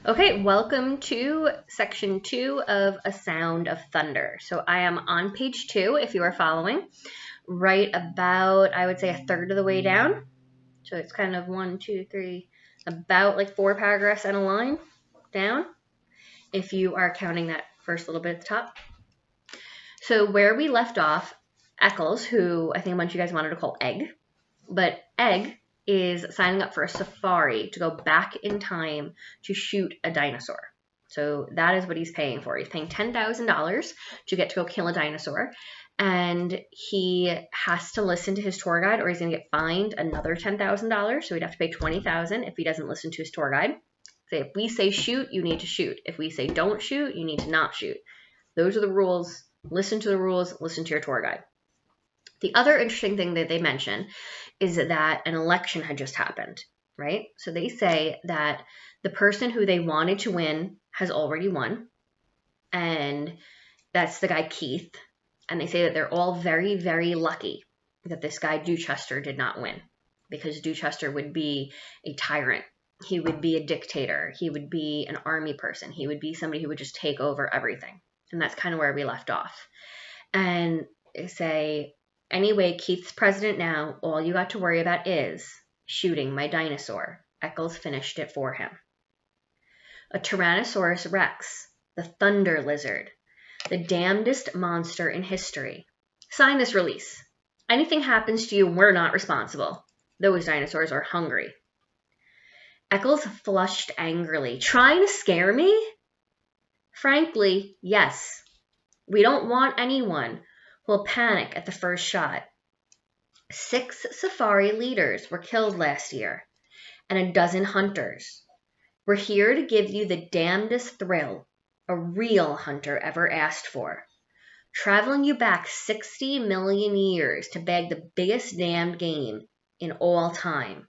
Okay, welcome to section 2 of A Sound of Thunder. So I am on page 2 if you are following, right about, I would say, a third of the way down. So it's kind of 1, 2, 3, about like 4 paragraphs and a line down, if you are counting that first little bit at the top. So where we left off, Eccles, who I think a bunch of you guys wanted to call Egg, but Egg is signing up for a safari to go back in time to shoot a dinosaur. So that is what he's paying for. He's paying $10,000 to get to go kill a dinosaur. And he has to listen to his tour guide or he's going to get fined another $10,000. So he'd have to pay $20,000 if he doesn't listen to his tour guide. So if we say shoot, you need to shoot. If we say don't shoot, you need to not shoot. Those are the rules. Listen to the rules. Listen to your tour guide. The other interesting thing that they mention is that an election had just happened, right? So they say that the person who they wanted to win has already won, and that's the guy Keith. And they say that they're all very, very lucky that this guy Dewchester did not win, because Dewchester would be a tyrant. He would be a dictator. He would be an army person. He would be somebody who would just take over everything. And that's kind of where we left off. And they say, anyway, Keith's president now. All you got to worry about is shooting my dinosaur. Eccles finished it for him. A Tyrannosaurus Rex, the thunder lizard, the damnedest monster in history. Sign this release. Anything happens to you, we're not responsible. Those dinosaurs are hungry. Eccles flushed angrily. Trying to scare me? Frankly, yes. We don't want anyone who will panic at the first shot. 6 safari leaders were killed last year, and a dozen hunters. We're here to give you the damnedest thrill a real hunter ever asked for. Traveling you back 60 million years to bag the biggest damned game in all time.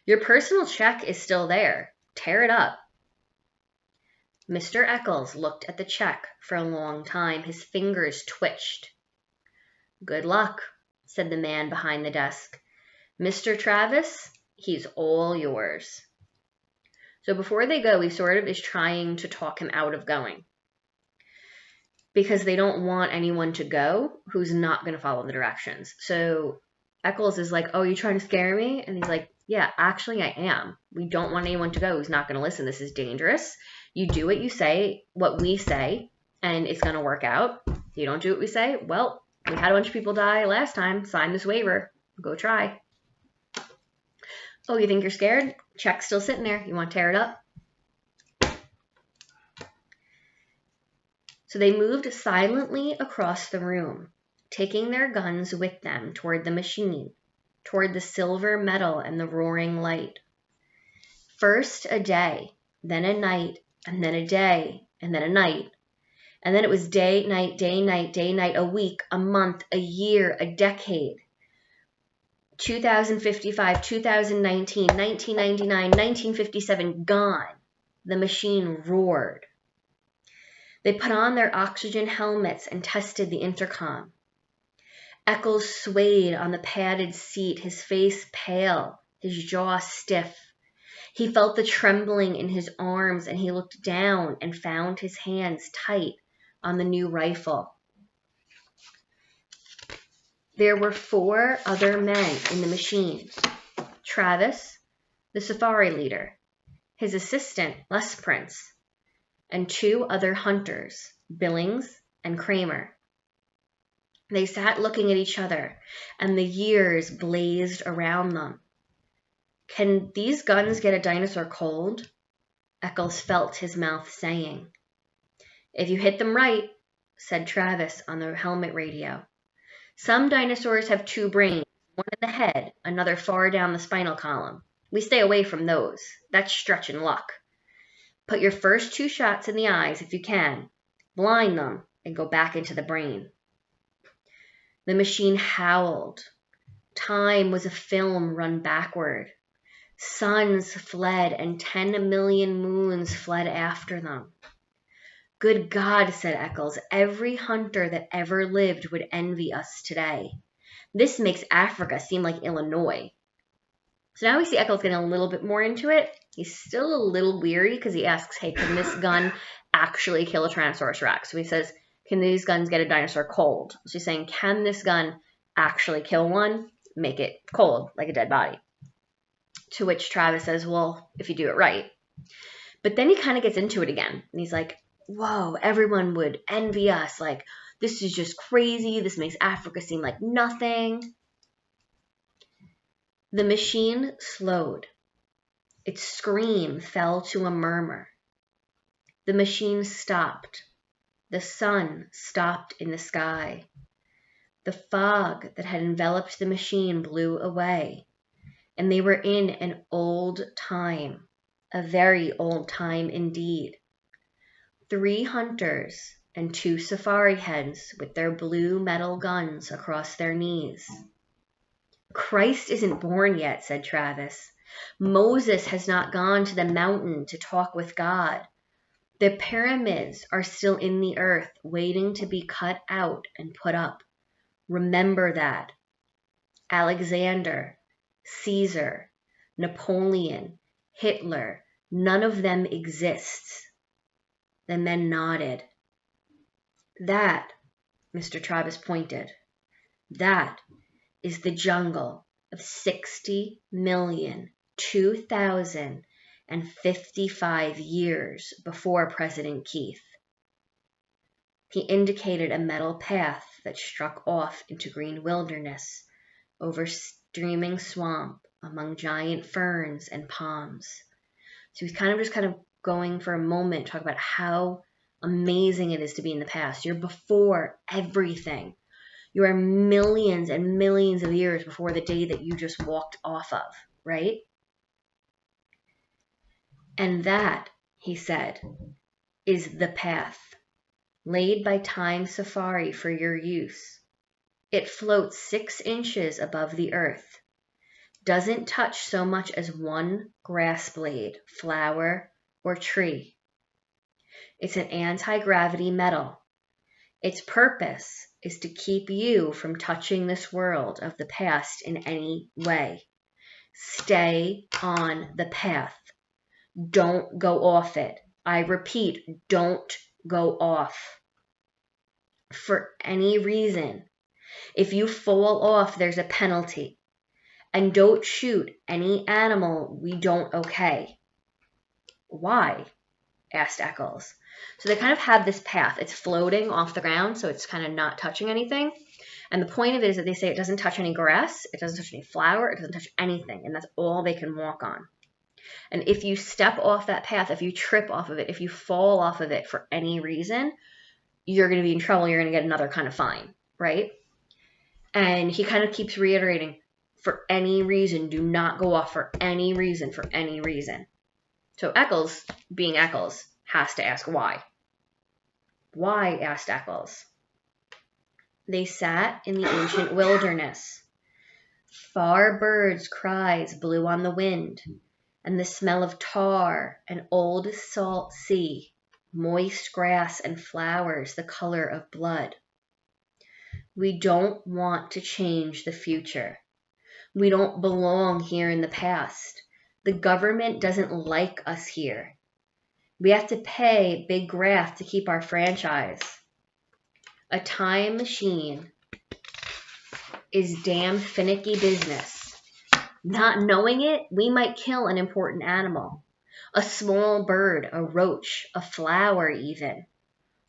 Your personal check is still there. Tear it up. Mr. Eccles looked at the check for a long time. His fingers twitched. Good luck, said the man behind the desk. Mr. Travis, he's all yours. So before they go, he sort of is trying to talk him out of going, because they don't want anyone to go who's not going to follow the directions. So Eccles is like, oh, you trying to scare me? And he's like, yeah, actually I am. We don't want anyone to go who's not going to listen. This is dangerous. You do what you say, what we say, and it's going to work out. If you don't do what we say, well, we had a bunch of people die last time. Sign this waiver. Go try. Oh, you think you're scared? Check's still sitting there. You want to tear it up? So they moved silently across the room, taking their guns with them toward the machine, toward the silver metal and the roaring light. First a day, then a night, and then a day, and then a night. And then it was day, night, day, night, day, night, a week, a month, a year, a decade. 2055, 2019, 1999, 1957, gone. The machine roared. They put on their oxygen helmets and tested the intercom. Eccles swayed on the padded seat, his face pale, his jaw stiff. He felt the trembling in his arms, and he looked down and found his hands tight on the new rifle. There were 4 other men in the machine. Travis, the safari leader, his assistant, Les Prince, and 2 other hunters, Billings and Kramer. They sat looking at each other, and the years blazed around them. Can these guns get a dinosaur cold? Eccles felt his mouth saying. If you hit them right, said Travis on the helmet radio. Some dinosaurs have 2 brains, one in the head, another far down the spinal column. We stay away from those. That's stretching luck. Put your first 2 shots in the eyes if you can. Blind them and go back into the brain. The machine howled. Time was a film run backward. Suns fled and 10 million moons fled after them. Good God, said Eccles, every hunter that ever lived would envy us today. This makes Africa seem like Illinois. So now we see Eccles getting a little bit more into it. He's still a little weary because he asks, hey, can this gun actually kill a Tyrannosaurus Rex? So he says, can these guns get a dinosaur cold? So he's saying, can this gun actually kill one? Make it cold, like a dead body. To which Travis says, well, if you do it right. But then he kind of gets into it again. And he's like, whoa, everyone would envy us. Like, this is just crazy. This makes Africa seem like nothing. The machine slowed. Its scream fell to a murmur. The machine stopped. The sun stopped in the sky. The fog that had enveloped the machine blew away. And they were in an old time, a very old time indeed. 3 hunters and 2 safari heads with their blue metal guns across their knees. Christ isn't born yet, said Travis. Moses has not gone to the mountain to talk with God. The pyramids are still in the earth, waiting to be cut out and put up. Remember that. Alexander, Caesar, Napoleon, Hitler, none of them exists. The men nodded. That, Mr. Travis pointed, that is the jungle of 60,002,055 years before President Keith. He indicated a metal path that struck off into green wilderness, over streaming swamp, among giant ferns and palms. So he's kind of going for a moment to talk about how amazing it is to be in the past. You're before everything. You are millions and millions of years before the day that you just walked off of, right? And that, he said, is the path laid by Time Safari for your use. It floats 6 inches above the earth, doesn't touch so much as one grass blade, flower, or tree. It's an anti-gravity metal. Its purpose is to keep you from touching this world of the past in any way. Stay on the path. Don't go off it. I repeat, don't go off. For any reason. If you fall off, there's a penalty. And don't shoot any animal we don't okay. Why? Asked Eccles. So they kind of have this path. It's floating off the ground, so it's kind of not touching anything. And the point of it is that they say it doesn't touch any grass, it doesn't touch any flower, it doesn't touch anything, and that's all they can walk on. And if you step off that path, if you trip off of it, if you fall off of it for any reason, you're going to be in trouble. You're going to get another kind of fine, right? And he kind of keeps reiterating, for any reason, do not go off for any reason, for any reason. So Eccles, being Eccles, has to ask why. Why? Asked Eccles. They sat in the ancient wilderness. Far birds' cries blew on the wind, and the smell of tar, an old salt sea, moist grass and flowers the color of blood. We don't want to change the future. We don't belong here in the past. The government doesn't like us here. We have to pay Big Graph to keep our franchise. A time machine is damn finicky business. Not knowing it, we might kill an important animal. A small bird, a roach, a flower even,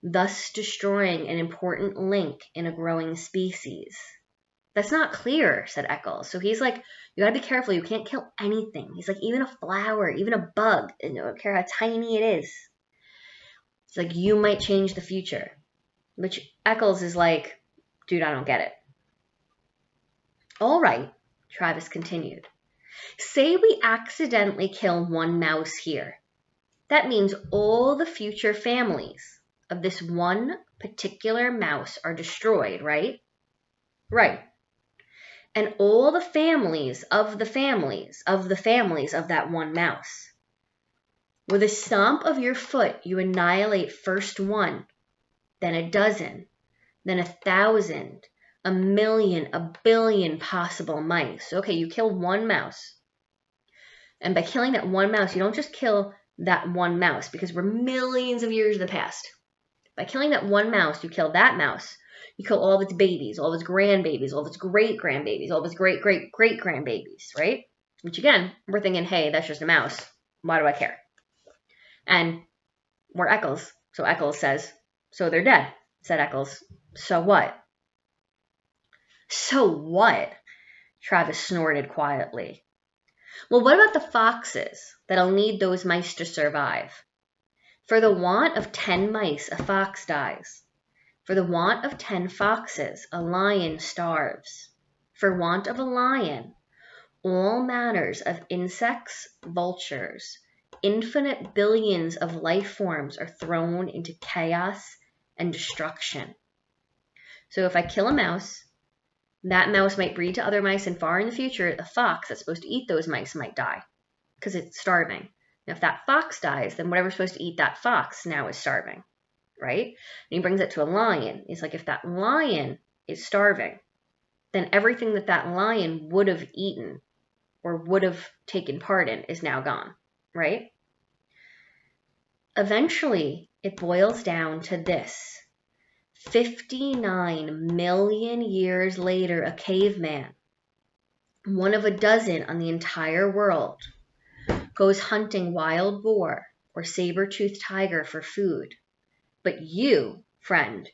thus destroying an important link in a growing species. That's not clear, said Eccles. So he's like, you gotta be careful, you can't kill anything. He's like, even a flower, even a bug, I don't care how tiny it is. It's like, you might change the future. Which Eccles is like, dude, I don't get it. All right, Travis continued. Say we accidentally kill one mouse here. That means all the future families of this one particular mouse are destroyed, right? Right. And all the families of the families of the families of that one mouse. With a stomp of your foot, you annihilate first one, then a dozen, then 1,000, 1,000,000, 1 billion possible mice. Okay, you kill one mouse. And by killing that one mouse, you don't just kill that one mouse, because we're millions of years in the past. By killing that one mouse, you kill that mouse. You kill all of its babies, all of its grandbabies, all of its great-grandbabies, all of its great-great-great-grandbabies, right? Which again, we're thinking, hey, that's just a mouse. Why do I care? And we're Eccles. So Eccles says, so they're dead, said Eccles. So what? So what? Travis snorted quietly. Well, what about the foxes that'll need those mice to survive? For the want of 10 mice, a fox dies. For the want of 10 foxes, a lion starves. For want of a lion, all manners of insects, vultures, infinite billions of life forms are thrown into chaos and destruction. So if I kill a mouse, that mouse might breed to other mice, and far in the future, the fox that's supposed to eat those mice might die because it's starving. Now, if that fox dies, then whatever's supposed to eat that fox now is starving, right? And he brings it to a lion. He's like, if that lion is starving, then everything that lion would have eaten or would have taken part in is now gone, right? Eventually, it boils down to this. 59 million years later, a caveman, one of a dozen on the entire world, goes hunting wild boar or saber-toothed tiger for food. But you, friend,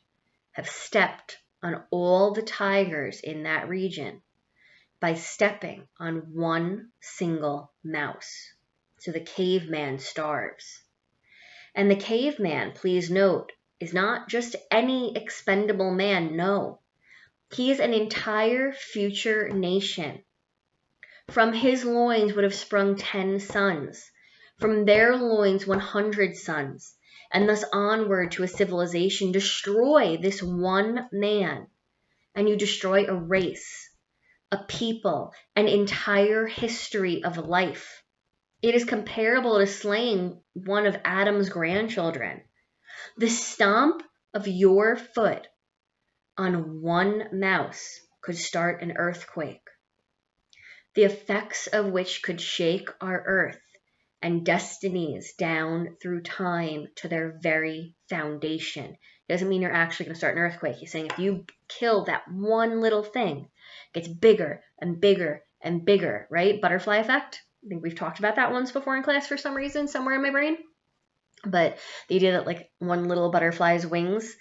have stepped on all the tigers in that region by stepping on one single mouse. So the caveman starves. And the caveman, please note, is not just any expendable man, no. He is an entire future nation. From his loins would have sprung 10 sons, from their loins 100 sons, and thus onward to a civilization. Destroy this one man, and you destroy a race, a people, an entire history of life. It is comparable to slaying one of Adam's grandchildren. The stomp of your foot on one mouse could start an earthquake, the effects of which could shake our earth and destinies down through time to their very foundation. It doesn't mean you're actually going to start an earthquake. He's saying if you kill that one little thing, it gets bigger and bigger and bigger, right? Butterfly effect. I think we've talked about that once before in class for some reason, somewhere in my brain. But the idea that like one little butterfly's wings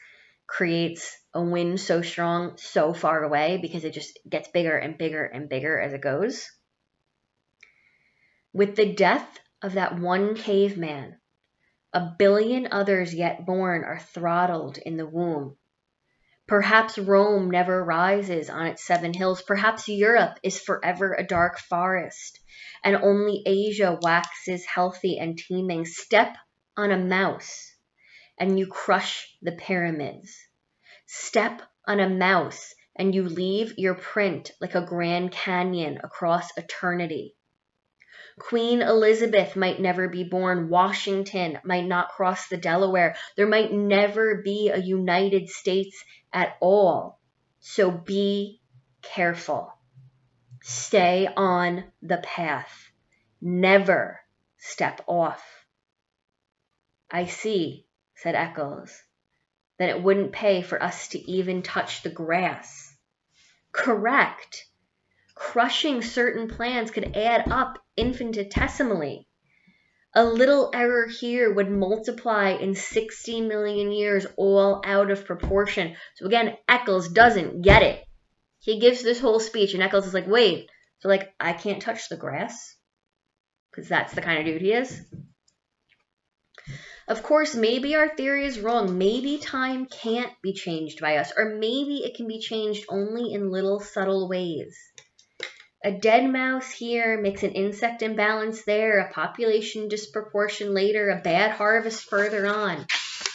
creates a wind so strong, so far away, because it just gets bigger and bigger and bigger as it goes. With the death of that one caveman, a billion others yet born are throttled in the womb. Perhaps Rome never rises on its 7 hills. Perhaps Europe is forever a dark forest, and only Asia waxes healthy and teeming. Step on a mouse, and you crush the pyramids. Step on a mouse, and you leave your print like a Grand Canyon across eternity. Queen Elizabeth might never be born. Washington might not cross the Delaware. There might never be a United States at all. So be careful. Stay on the path. Never step off. I see, said Eccles. Then it wouldn't pay for us to even touch the grass. Correct. Crushing certain plants could add up infinitesimally. A little error here would multiply in 60 million years, all out of proportion. So again, Eccles doesn't get it. He gives this whole speech, and Eccles is like, wait, so like I can't touch the grass? Because that's the kind of dude he is. Of course, maybe our theory is wrong. Maybe time can't be changed by us, or maybe it can be changed only in little subtle ways. A dead mouse here makes an insect imbalance there, a population disproportion later, a bad harvest further on,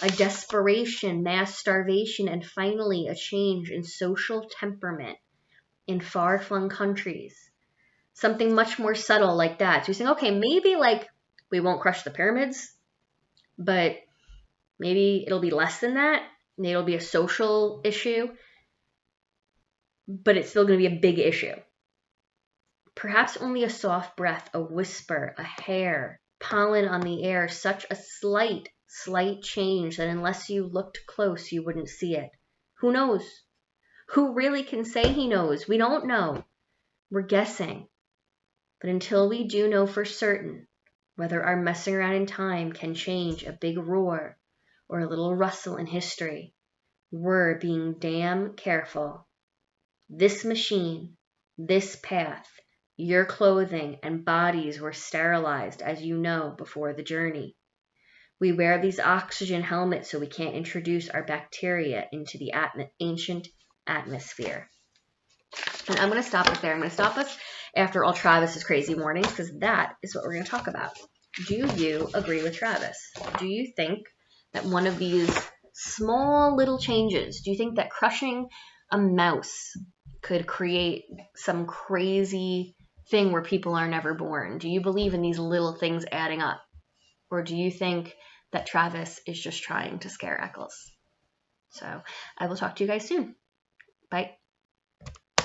a desperation, mass starvation, and finally a change in social temperament in far-flung countries. Something much more subtle like that. So you're saying, okay, maybe like we won't crush the pyramids, but maybe it'll be less than that. Maybe it'll be a social issue, but it's still going to be a big issue. Perhaps only a soft breath, a whisper, a hair, pollen on the air, such a slight change that unless you looked close, you wouldn't see it. Who knows? Who really can say he knows? We don't know. We're guessing. But until we do know for certain whether our messing around in time can change a big roar or a little rustle in history, we're being damn careful. This machine, this path, your clothing and bodies were sterilized, as you know, before the journey. We wear these oxygen helmets so we can't introduce our bacteria into the ancient atmosphere. And I'm going to stop it there. I'm going to stop us after all Travis's crazy warnings, because that is what we're going to talk about. Do you agree with Travis? Do you think that one of these small little changes, do you think that crushing a mouse could create some crazy thing where people are never born? Do you believe in these little things adding up? Or do you think that Travis is just trying to scare Eccles? So I will talk to you guys soon. Bye.